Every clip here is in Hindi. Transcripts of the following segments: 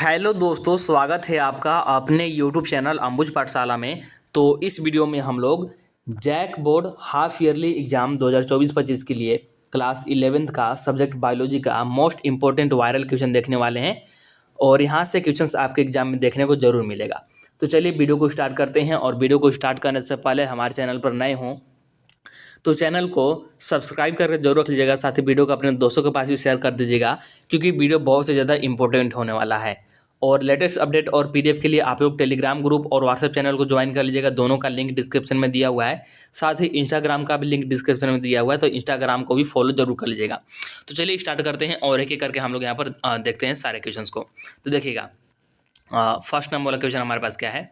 हेलो दोस्तों, स्वागत है आपका अपने यूट्यूब चैनल अंबुज पाठशाला में। तो इस वीडियो में हम लोग JAC board half yearly exam 2024-25 के लिए क्लास 11th का सब्जेक्ट बायोलॉजी का मोस्ट इंपॉर्टेंट वायरल क्वेश्चन देखने वाले हैं और यहाँ से क्वेश्चंस आपके एग्जाम में देखने को जरूर मिलेगा। तो चलिए वीडियो को स्टार्ट करते हैं। और वीडियो को स्टार्ट करने से पहले हमारे चैनल पर नए हों तो चैनल को सब्सक्राइब करके जरूर रख लीजिएगा, साथ ही वीडियो को अपने दोस्तों के पास भी शेयर कर दीजिएगा क्योंकि वीडियो बहुत से ज़्यादा इंपॉर्टेंट होने वाला है। और लेटेस्ट अपडेट और पीडीएफ के लिए आप लोग टेलीग्राम ग्रुप और व्हाट्सएप चैनल को ज्वाइन कर लीजिएगा, दोनों का लिंक डिस्क्रिप्शन में दिया हुआ है। साथ ही इंस्टाग्राम का भी लिंक डिस्क्रिप्शन में दिया हुआ है, तो इंस्टाग्राम को भी फॉलो जरूर कर लीजिएगा। तो चलिए स्टार्ट करते हैं और एक एक करके हम लोग यहाँ पर देखते हैं सारे क्वेश्चन को। तो देखिएगा फर्स्ट नंबर वाला क्वेश्चन हमारे पास क्या है।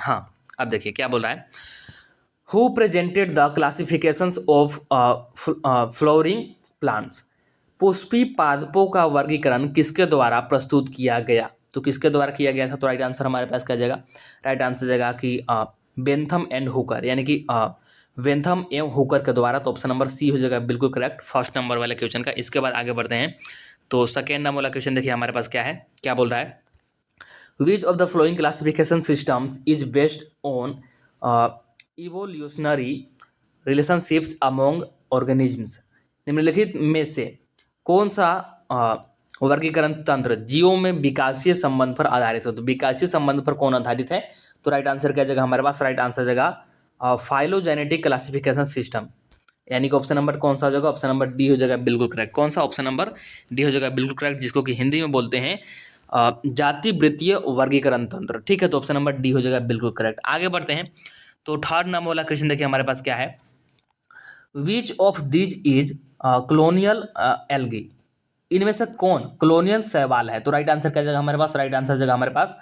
हाँ, अब देखिए क्या बोल रहा है। Who presented the classifications of flowering plants? Pushpi पादपों का वर्गीकरण किसके द्वारा प्रस्तुत किया गया? तो किसके द्वारा किया गया था? तो राइट आंसर हमारे पास क्या जाएगा? राइट आंसर जाएगा कि बेंथम एंड हुकर, यानी कि बेंथम एवं हुकर के द्वारा। तो ऑप्शन नंबर सी हो जाएगा बिल्कुल करेक्ट फर्स्ट नंबर वाले क्वेश्चन का। इसके बाद आगे बढ़ते हैं। तो सेकेंड नंबर वाला क्वेश्चन देखिए हमारे पास क्या है, क्या बोल रहा है। Which of the flowing classification systems is based on evolutionary relationships among organisms? निम्नलिखित में से कौन सा वर्गीकरण तंत्र जीवों में विकासीय संबंध पर आधारित है? तो विकासीय संबंध पर कौन आधारित है? तो राइट आंसर क्या जगह हमारे पास? राइट आंसर जगह फाइलोजेनेटिक क्लासिफिकेशन सिस्टम, यानी कि ऑप्शन नंबर कौन सा हो जाएगा? ऑप्शन नंबर डी हो जाएगा बिल्कुल करेक्ट। कौन सा? ऑप्शन नंबर डी हो जाएगा बिल्कुल करेक्ट, जिसको कि हिंदी में बोलते हैं जाति वृत्तीय वर्गीकरण तंत्र। ठीक है, तो ऑप्शन नंबर डी हो जाएगा बिल्कुल करेक्ट। आगे बढ़ते हैं। तो थर्ड नंबर वाला क्वेश्चन देखिए हमारे पास क्या है। Which of these is colonial algae? इनमें से कौन कॉलोनियल शैवाल है? तो राइट आंसर क्या जाएगा हमारे पास? राइट आंसर जाएगा हमारे पास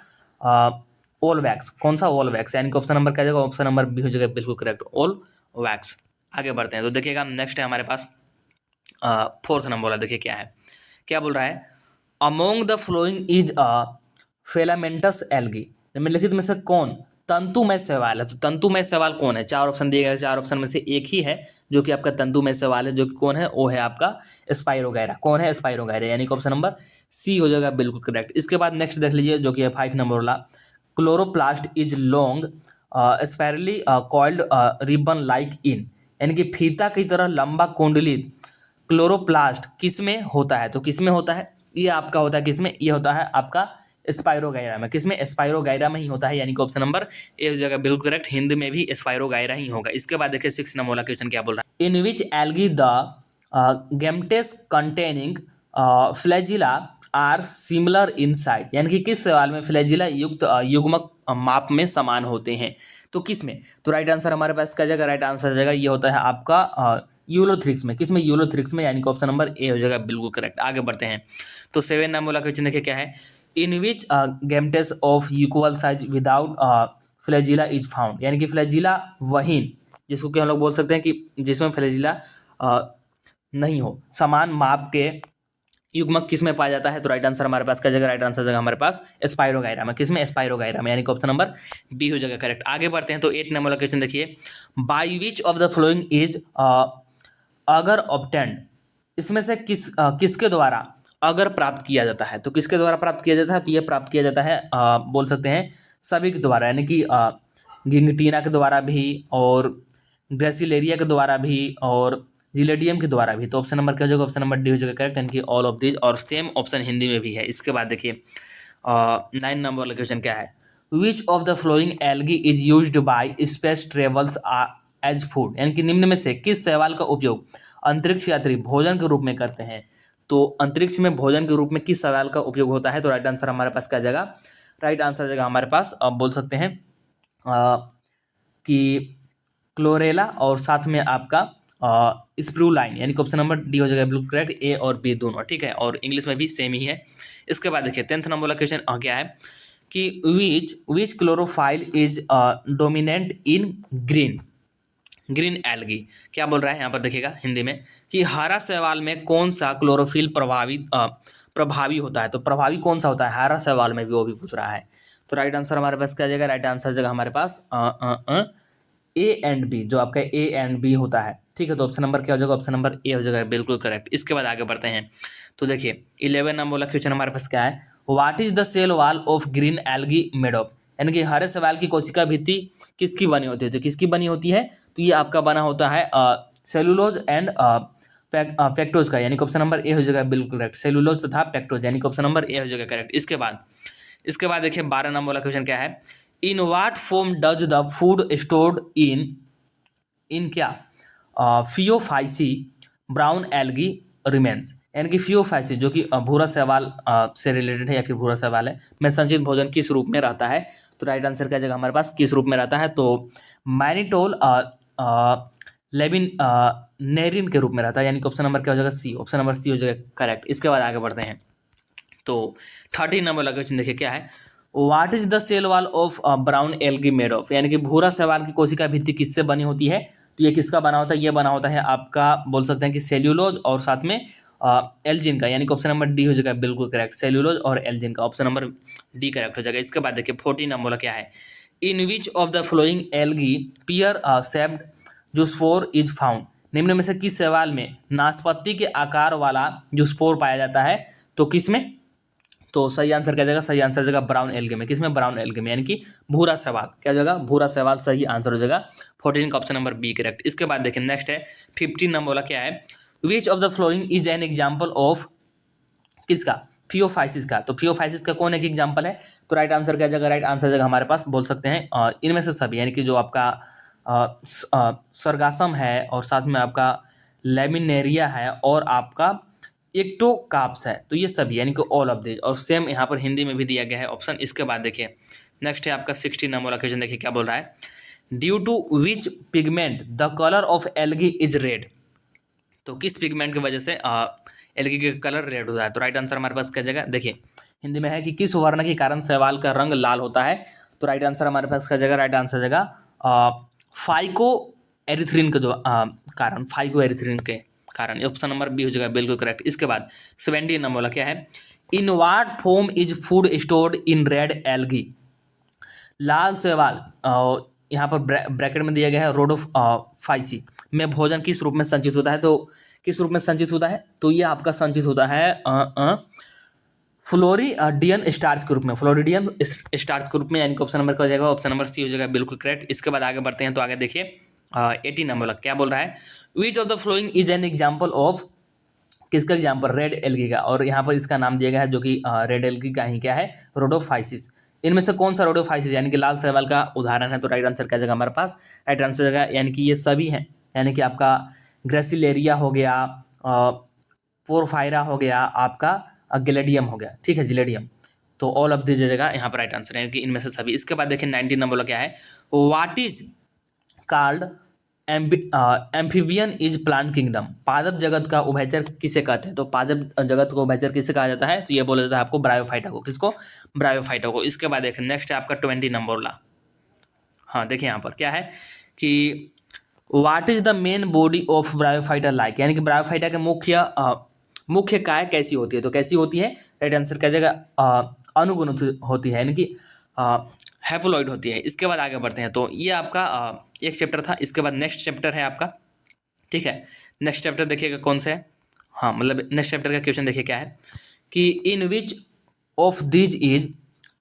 ओल वैक्स। कौन सा? ओल वैक्स, यानी कि ऑप्शन नंबर क्या जाएगा? ऑप्शन नंबर बी हो जाएगा बिल्कुल करेक्ट, ओल वैक्स। आगे बढ़ते हैं। तो देखिएगा नेक्स्ट है हमारे पास फोर्थ नंबर वाला। देखिए क्या है, क्या बोल रहा है। Among the following is a filamentous algae? निम्नलिखित में से कौन तंतुमय शैवाल है? तो तंतुमय शैवाल कौन है? चार ऑप्शन दिए गए, चार ऑप्शन में से एक ही है जो कि आपका तंतुमय शैवाल है, जो कि कौन है? वो है आपका स्पाइरोगैरा। कौन है? स्पाइरोगैरा, यानी कि ऑप्शन नंबर सी हो जाएगा बिल्कुल करेक्ट। इसके बाद नेक्स्ट देख लीजिए जो कि है 5 नंबर वाला। Chloroplast is long spirally coiled ribbon like in, यानी कि फीता की तरह लंबा कुंडलित क्लोरोप्लास्ट किसमें होता है? तो किसमें होता है? ये आपका होता है किसमें? ये होता है आपका स्पाइरोगाइरा में। किसमें? स्पाइरोगाइरा में ही होता है, यानी कि ऑप्शन नंबर ए हो जाएगा बिल्कुल करेक्ट। हिंदी में भी स्पाइरोगाइरा ही होगा। इसके बाद देखिए 6 नंबर वाला क्वेश्चन क्या बोल रहा है। In which algae the gametes containing flagella are similar in size, यानी कि किस सवाल में फ्लैजिला युक्त युग्मक माप में समान होते हैं? तो किस में? तो राइट आंसर हमारे पास क्या जाएगा? राइट आंसर जाएगा ये होता है आपका यूलोथ्रिक्स में। किसमें? यूलोथ्रिक्स में, यानी कि ऑप्शन नंबर ए हो जाएगा बिल्कुल करेक्ट। आगे बढ़ते हैं। तो 7 नंबर वाला क्वेश्चन देखिए क्या है। In which gametes of equal size without flagella is found, यानी कि फ्लैजिला वहीन, जिसको कि हम लोग बोल सकते हैं कि जिसमें फ्लैजिला नहीं हो, समान माप के युग्मक किस में पाया जाता है? तो राइट आंसर हमारे पास क्या जगह? राइट आंसर जगह हमारे पास स्पाइरोगाइरा में। किसमें? स्पाइरोगाइरा में, यानी कि ऑप्शन नंबर बी हो जाएगा करेक्ट। आगे बढ़ते हैं। तो 8 नंबर वाला क्वेश्चन देखिए। By which of the following is अगर ऑब्टेंड? इसमें से किसके द्वारा अगर प्राप्त किया जाता है? तो किसके द्वारा प्राप्त किया जाता है? तो ये प्राप्त किया जाता है बोल सकते हैं सभी के द्वारा, यानी कि गिंगटीना के द्वारा भी और ग्रेसिलेरिया के द्वारा भी और जिलेडियम के द्वारा भी। तो ऑप्शन नंबर क्या हो जाएगा? ऑप्शन नंबर डी हो जाएगा करेक्ट, यानी कि ऑल ऑफ दिस। और सेम ऑप्शन हिंदी में भी है। इसके बाद देखिए 9 नंबर वाला क्वेश्चन क्या है। Which of the following algae is used by space travels as food, यानी कि निम्न में से किस शैवाल का उपयोग अंतरिक्ष यात्री भोजन के रूप में करते हैं? तो अंतरिक्ष में भोजन के रूप में किस शैवाल का उपयोग होता है? तो राइट आंसर हमारे पास क्या जाएगा? राइट आंसर जाएगा हमारे पास बोल सकते हैं कि क्लोरेला और साथ में आपका स्प्रूलाइन, यानी कि ऑप्शन नंबर डी हो जाएगा बिल्कुल करेक्ट। ए और बी दोनों ठीक है, और इंग्लिश में भी सेम ही है। इसके बाद देखिए 10th नंबर वाला क्वेश्चन क्या है कि which chlorophyll is dominant in green algae? क्या बोल रहा है यहाँ पर? देखिएगा हिंदी में कि हरा शैवाल में कौन सा क्लोरोफिल प्रभावी होता है? तो प्रभावी कौन सा होता है हरा शैवाल में भी, वो भी पूछ रहा है। तो राइट आंसर हमारे पास क्या जाएगा? राइट आंसर जाएगा हमारे पास ए एंड बी, जो आपका ए एंड बी होता है। ठीक है, तो ऑप्शन नंबर क्या हो जाएगा? ऑप्शन नंबर ए हो जाएगा बिल्कुल करेक्ट। इसके बाद आगे बढ़ते हैं। तो देखिए 11 नंबर वाला क्वेश्चन हमारे पास क्या है, what is the cell wall of green algae made of, यानी कि हरे शैवाल की कोशिका भित्ति किसकी बनी होती है, तो किसकी बनी होती है, तो ये आपका बना होता है सेलुलोज एंड पेक्टोज का, यानी कि ऑप्शन नंबर ए हो जाएगा बिल्कुल करेक्ट, सेलुलोज तथा पेक्टोज, यानी कि ऑप्शन नंबर ए हो जाएगा करेक्ट। इसके बाद देखिए 12 नंबर वाला क्वेश्चन क्या है, in what form does the food stored इन क्या फियोफाइसी ब्राउन एल्गी रिमेन्स, यानी कि फियोफाइसी जो कि भूरा शैवाल से रिलेटेड है या फिर भूरा शैवाल है, में संचित भोजन किस रूप में रहता है, तो राइट आंसर क्या जगह हमारे पास किस रूप में रहता है, तो मैनिटोल लेविन नेरिन के रूप में रहता है, यानी कि ऑप्शन नंबर क्या हो जाएगा सी, ऑप्शन नंबर सी हो जाएगा करेक्ट। इसके बाद आगे बढ़ते हैं, तो 13 नंबर वाला क्वेश्चन देखिए क्या है, what is the cell wall of brown algae made of, यानी कि भूरा शैवाल की कोशिका भित्ति किससे बनी होती है, तो ये किसका बना होता है, ये बना होता है आपका बोल सकते हैं कि सेल्यूलोज और साथ में एल्जिन का, यानी कि ऑप्शन नंबर डी हो जाएगा बिल्कुल करेक्ट, सेल्यूलोज और एल्जिन का, ऑप्शन नंबर डी करेक्ट हो जाएगा। इसके बाद देखिए 14 नंबर वाला क्या है, in which of the following algae pear shaped जो स्पोर इज फाउंड, निम्न में से किस शैवाल में नाशपाती के आकार वाला जो स्पोर पाया जाता है, तो किस में, तो सही आंसर क्या जाएगा, सही आंसर हो जाएगा ब्राउन एल्गे में, किसमें ब्राउन एल्गे में, यानी कि भूरा शैवाल, क्या हो जाएगा भूरा शैवाल, सही आंसर हो जाएगा 14 का ऑप्शन नंबर बी करेक्ट। इसके बाद देखिए नेक्स्ट है 15 नंबर वाला क्या है, which of the following is an example of किसका, फियोफाइसिस का, तो फियोफाइसिस का कौन एक एग्जाम्पल है, तो राइट आंसर क्या जाएगा, राइट आंसर जाएगा हमारे पास बोल सकते हैं इनमें से सभी, यानी कि जो आपका सर्गासम है और साथ में आपका लेमिनेरिया है और आपका एक्टोकाप्स है, तो ये सभी यानी कि ऑल ऑफ दिस, और सेम यहाँ पर हिंदी में भी दिया गया है ऑप्शन। इसके बाद देखिए नेक्स्ट है आपका 16 नंबर वाला क्वेश्चन, देखिए क्या बोल रहा है, due to which pigment the colour of algae is red, तो किस पिगमेंट की वजह से एल्गी का कलर रेड होता है, तो राइट आंसर हमारे पास क्या जगह, देखिए हिंदी में है कि किस वर्ण के कारण शैवाल का रंग लाल होता है, तो राइट आंसर हमारे पास क्या जगह, राइट आंसर जगह फाइको एरिथ्रिन का जो कारण, फाइको एरिथ्रिन के कारण, ऑप्शन नंबर बी हो जाएगा बिल्कुल करेक्ट। इसके बाद 17 नंबर वाला क्या है, in what form is food stored in red algae, लाल शैवाल यहाँ पर ब्रैकेट में दिया गया है रोडोफाइसी में भोजन किस रूप में संचित होता है, तो किस रूप में संचित होता है, तो ये आपका संचित होता है फ्लोरिडियन स्टार्च के रूप में, फ्लोरिडियन स्टार्च के रूप में, यानी कि ऑप्शन नंबर क्या हो जाएगा, ऑप्शन नंबर सी हो जाएगा बिल्कुल करेक्ट। इसके बाद आगे बढ़ते हैं, तो आगे देखिए 18 नंबर वाला क्या बोल रहा है, which of the following is an example of, किसका एग्जाम्पल, रेड एल्गी का, और यहाँ पर इसका नाम दिया गया है जो कि रेड एल्गी का ही क्या है, रोडोफाइसिस, इनमें से कौन सा रोडोफाइसिस यानी कि लाल शैवाल का उदाहरण है, तो राइट आंसर क्या जगह हमारे पास, राइट आंसर जगह यानी कि ये सभी हैं, यानी कि आपका ग्रेसिलेरिया हो गया, पोरफायरा हो गया, आपका गिलेडियम हो गया, ठीक है जिलेडियम, तो ऑल ऑफ दिस जगह यहाँ पर राइट आंसर है कि इनमें से सभी। इसके बाद देखिए 19 नंबर वाला क्या है, what is called amphibian is plant kingdom, पादप जगत का उभयचर किसे कहते हैं, तो पादप जगत को उभयचर किसे कहा जाता है, तो ये बोला जाता है आपको ब्रायोफाइटा को, किसको, ब्रायोफाइटा को। इसके बाद देखिए नेक्स्ट है आपका 20 नंबर वाला, हाँ देखिए यहाँ पर क्या है कि what is the main body of bryophyta like, यानी कि ब्रायोफाइटा के मुख्य काय कैसी होती है, तो कैसी होती है, राइट आंसर क्या जगह अनुगुणित होती है, यानी कि हैप्लॉइड होती है। इसके बाद आगे बढ़ते हैं, तो ये आपका एक चैप्टर था। इसके बाद नेक्स्ट चैप्टर है आपका, ठीक है, नेक्स्ट चैप्टर देखिएगा कौन सा है, हाँ मतलब नेक्स्ट चैप्टर का क्वेश्चन देखिए क्या है कि in which of these is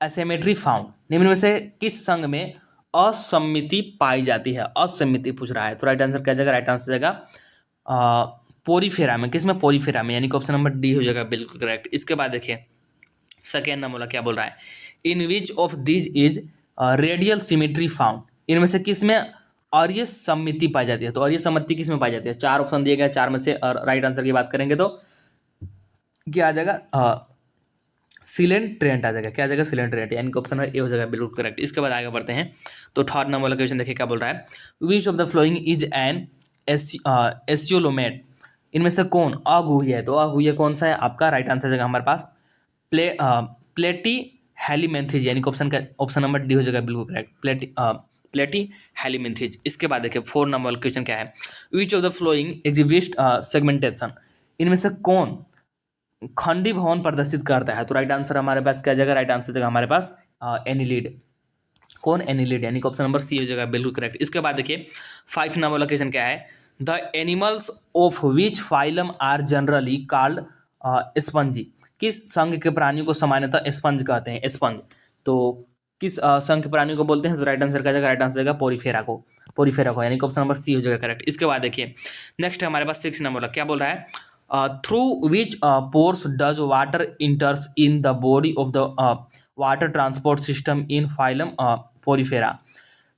asymmetry found, निम्न में से किस संघ में असम्मिति पाई जाती है, असम्मिति पूछ रहा है, तो राइट आंसर क्या जगह, राइट आंसर जगह पोरीफेरा में, किसमें, पोरीफेरा में, यानी कि ऑप्शन नंबर डी हो जाएगा बिल्कुल करेक्ट। इसके बाद देखिए सेकेंड नंबर वाला क्या बोल रहा है, in which of these is radial symmetry found, इनमें से किस में अर्य सम्मिति पाई जाती है, तो अर्य सम्मिति किस में पाई जाती है, चार ऑप्शन दिए गए, चार में से राइट आंसर की बात करेंगे तो क्या आ जाएगा, सिलेंट ट्रेंट आ जाएगा, क्या आ जाएगा, सिलेंट ट्रेंट, यानी कि ऑप्शन ए हो जाएगा बिल्कुल करेक्ट। इसके बाद आगे बढ़ते हैं, तो थर्ड नंबर वाला क्वेश्चन देखिए क्या बोल रहा है, which of the following is an acoelomate, इनमें से कौन अगुह्य है, तो अगुह्य कौन सा है आपका, राइट आंसर जाएगा हमारे पास प्लेटी हेलीमेंथिज, यानी कि ऑप्शन नंबर डी हो जाएगा बिल्कुल करेक्ट, प्लेटी हेलीमेंथिज। इसके बाद देखिए 4 नंबर वाला क्वेश्चन क्या है, which of the flowing exhibit segmentation, इनमें से कौन खंडी भवन प्रदर्शित करता है, तो राइट आंसर हमारे पास क्या जगह, राइट आंसर जगह हमारे पास एनिलिड, कौन, एनिलिड, यानी कि ऑप्शन नंबर सी हो जाएगा बिल्कुल करेक्ट। इसके बाद देखिए 5 नंबर वाला क्वेश्चन क्या है, the animals of which phylum are generally called spongy. किस संघ के प्राणियों को सामान्यतः स्पंज कहते हैं? स्पंज। तो किस संघ के प्राणियों को बोलते हैं? तो राइट आंसर का जाएगा, राइट आंसर जाएगा पोरीफेरा को, यानी कि ऑप्शन नंबर सी हो जाएगा करेक्ट। इसके बाद देखिए नेक्स्ट है हमारे पास 6 नंबर, क्या बोल रहा है? Through which pores does water इंटर्स in the body of the water transport system in phylum Porifera.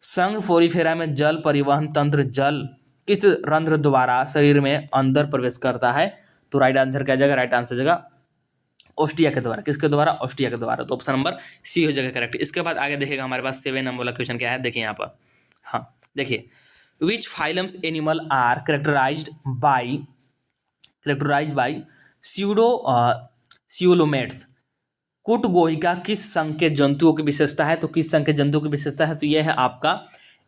संघ पोरीफेरा में जल परिवहन तंत्र जल किस रंध्र द्वारा शरीर में अंदर प्रवेश करता है? तो राइट आंसर क्या जाएगा, राइट आंसर जाएगा ऑस्टिया के द्वारा। किसके द्वारा? ऑस्टिया के द्वारा। तो ऑप्शन नंबर सी हो जाएगा करेक्ट। इसके बाद आगे देखिएगा हमारे पास 7 नंबर वाला क्वेश्चन क्या है, देखिए यहाँ पर। हाँ देखिए, which phylums animal are characterized by pseudo coelomates. कुटगोहिका किस संघ के जंतुओं की विशेषता है? तो किस संघ के जंतुओं की विशेषता है? तो यह है आपका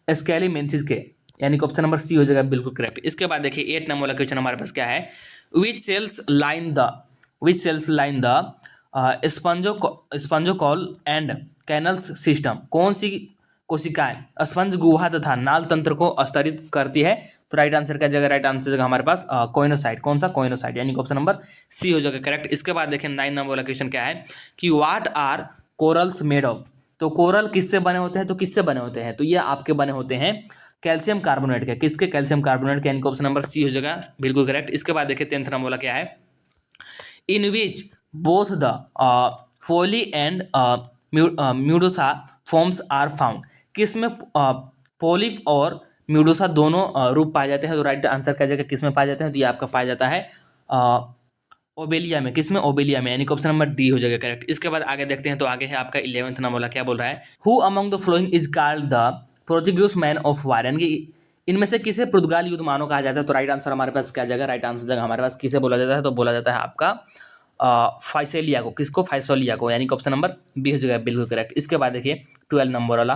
स्केलीमेंथिस के, यानी कि ऑप्शन नंबर सी हो जाएगा बिल्कुल करेक्ट। इसके बाद देखिए 8 नंबर वाला क्वेश्चन हमारे पास क्या है? Which cells line the spongocoel and canals system. कौन सी कोशिकाएं स्पंज गुहा तथा नाल तंत्र को स्तरित करती है? तो राइट आंसर का जगह, राइट आंसर जगह हमारे पास कोइनोसाइट। कौन सा? कोइनोसाइट, यानी कि ऑप्शन नंबर सी हो जाएगा करेक्ट। इसके बाद देखिए 9 नंबर वाला क्वेश्चन क्या है कि what are corals made of. तो कोरल किससे बने होते हैं? तो किससे बने होते हैं? तो ये आपके बने होते हैं कैल्शियम कार्बोनेट के। किसके? कैल्शियम कार्बोनेट के, यानी कि ऑप्शन नंबर सी हो जाएगा बिल्कुल करेक्ट। इसके बाद देखिए 10th नंबर वाला क्या है? In which both the polyp and medusa forms are found. किसमें पोलिप और म्यूडोसा दोनों रूप पाए जाते हैं? तो राइट आंसर क्या जाएगा, किसमें पाए जाते हैं? तो ये आपका पाया जाता है ओबेलिया में। किसमें? ओबेलिया में, यानी कि ऑप्शन नंबर डी हो जाएगा करेक्ट। इसके बाद आगे देखते हैं, तो आगे है आपका 11th नंबर वाला, क्या बोल रहा है? Who among the following is called the Portuguese man of war, यानी कि इनमें से किसे पुर्तगाल युद्ध मानो कहा जाता है? तो राइट आंसर हमारे पास क्या जाएगा, राइट आंसर जाएगा हमारे पास किसे बोला जाता है? तो बोला जाता है आपका फाइसेलिया को। किसको? फाइसोलिया को, यानी कि ऑप्शन नंबर बी हो जाएगा बिल्कुल करेक्ट। इसके बाद देखिए 12 नंबर वाला,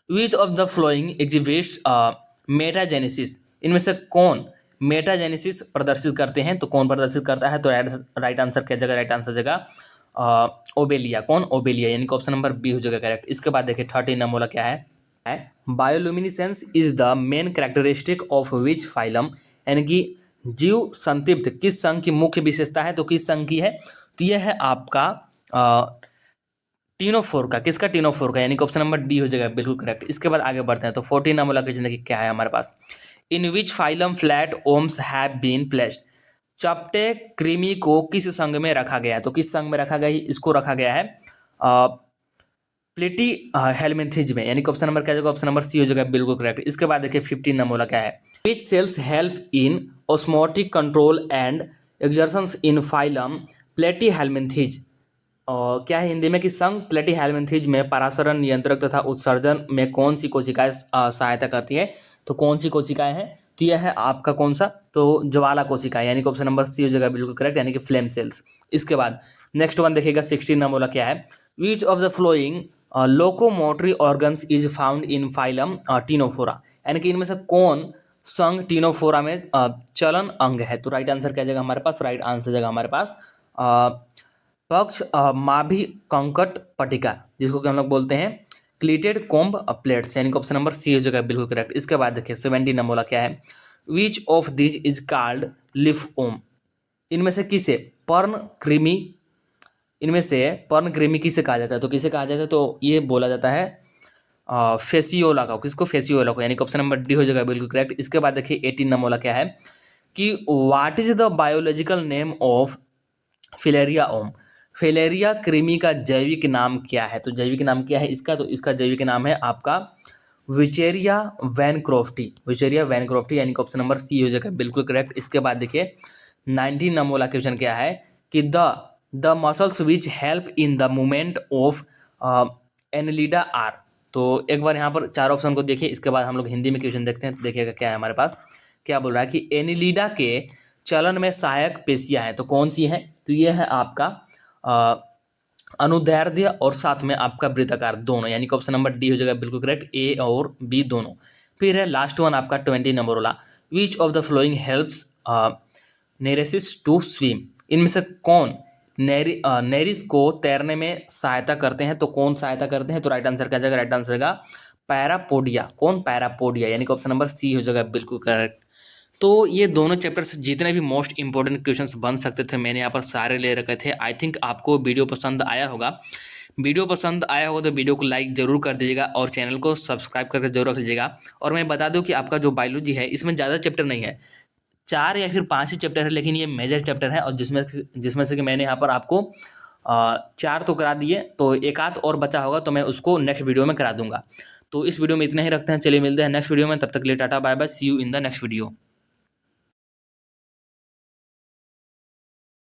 which of the flowing exhibits metagenesis. इनमें से कौन मेटाजेनेसिस प्रदर्शित करते हैं? तो कौन प्रदर्शित करता है? तो राइट आंसर क्या जगह, राइट आंसर जगह ओबेलिया। कौन? ओबेलिया, यानी कि ऑप्शन नंबर बी हो जाएगा करेक्ट। इसके बाद देखिए 13 नंबर वाला क्या है? Bioluminescence is the main characteristic of which phylum, यानी कि जीव संतृप्त किस संघ की मुख्य विशेषता है? तो किस संघ की है? तो यह है आपका टीनोफोर का। किसका? टीनोफोर का, यानी कि ऑप्शन नंबर डी हो जाएगा बिल्कुल करेक्ट। इसके बाद आगे बढ़ते हैं, तो 14 नंबर वाला क्वेश्चन देखिए क्या है हमारे पास? In which phylum flatworms have been placed. चपटे कृमि को किस संघ में रखा गया है? तो किस संघ में रखा गया है? इसको रखा गया है प्लेटी हेलमिंथिज में, यानी कि ऑप्शन नंबर क्या जाएगा, ऑप्शन नंबर सी हो जाएगा बिल्कुल करेक्ट। इसके बाद देखिए 15 नंबर वाला क्या है? Which cells help in osmotic control and excretions in phylum platyhelminthes. और क्या है हिंदी में कि संघ प्लेटी हेलमिंथिज में परासरण नियंत्रक तथा उत्सर्जन में कौन सी कोशिकाएं सहायता करती है? तो कौन सी कोशिकाएं हैं? तो यह है आपका कौन सा? तो ज्वाला कोशिकाएं, यानी कि ऑप्शन नंबर सी हो जाएगा बिल्कुल करेक्ट, यानी कि फ्लेम सेल्स। इसके बाद नेक्स्ट वन देखिएगा 16 नंबर वाला क्या है? Which of the flowing locomotory organs is found in phylum Ctenophora, यानी कि इनमें से कौन संघ टीनोफोरा में चलन अंग है? तो राइट आंसर क्या जाएगा हमारे पास? राइट आंसर जाएगा हमारे पास पक्ष माभी कंकट पटिका, जिसको कि हम लोग बोलते हैं क्लीटेड कोम्ब प्लेट्स, यानी कि ऑप्शन नंबर सी हो जाएगा बिल्कुल करेक्ट। इसके बाद देखिए 17 नंबर वाला क्या है? Which of these is called लिफ ओम। इनमें से किसे पर्ण कृमि, इनमें से पर्ण कृमि किसे कहा जाता है? तो किसे कहा जाता है? तो ये बोला जाता है फेसियोला का। किसको? फेसियोला को, यानी कि ऑप्शन नंबर डी हो जाएगा बिल्कुल करेक्ट। इसके बाद देखिए 18 नंबर वाला क्या है कि what is the biological name of filaria worm. Filaria कृमि का जैविक नाम क्या है? तो जैविक नाम क्या है इसका? तो इसका जैविक नाम है आपका विचेरिया वैनक्रोफ्टी। विचेरिया वैनक्रोफ्टी, यानी कि ऑप्शन नंबर सी हो जाएगा बिल्कुल करेक्ट। इसके बाद देखिए 19 नंबर वाला क्वेश्चन क्या है कि the muscles which help in the movement of annelida are. तो एक बार यहाँ पर 4 ऑप्शन को देखिए, इसके बाद हम लोग हिंदी में क्वेश्चन देखते हैं। तो देखिएगा क्या है हमारे पास, क्या बोल रहा है कि एनिलिडा के चलन में सहायक पेशियां हैं, तो कौन सी हैं? तो ये है आपका अनुदैर्ध्य और साथ में आपका वृत्ताकार दोनों, यानी कि ऑप्शन नंबर डी हो जाएगा बिल्कुल करेक्ट, ए और बी दोनों। फिर है लास्ट वन आपका 20 नंबर वाला, which of the following helps nereis to swim. इनमें से कौन नेरिस को तैरने में सहायता करते हैं? तो कौन सहायता करते हैं? तो राइट आंसर क्या जाएगा, राइट आंसर जाएगा पैरापोडिया। कौन? पैरापोडिया, यानी कि ऑप्शन नंबर सी हो जाएगा बिल्कुल करेक्ट। तो ये दोनों चैप्टर से जितने भी मोस्ट इंपॉर्टेंट क्वेश्चंस बन सकते थे मैंने यहाँ पर सारे ले रखे थे। आई थिंक आपको वीडियो पसंद आया होगा। वीडियो पसंद आया हो तो वीडियो को लाइक ज़रूर कर दीजिएगा और चैनल को सब्सक्राइब करके जरूर रख लीजिएगा। और मैं बता दूं कि आपका जो बायोलॉजी है इसमें ज़्यादा चैप्टर नहीं है, 4 या फिर 5 ही चैप्टर है, लेकिन ये मेजर चैप्टर है और जिसमें से कि मैंने यहाँ पर आपको 4 तो करा दिए, तो एक आध और बचा होगा तो मैं उसको नेक्स्ट वीडियो में करा दूंगा। तो इस वीडियो में इतना ही रखते हैं, चलिए मिलते हैं नेक्स्ट वीडियो में, तब तक के लिए tata bye bye, see you in the next video.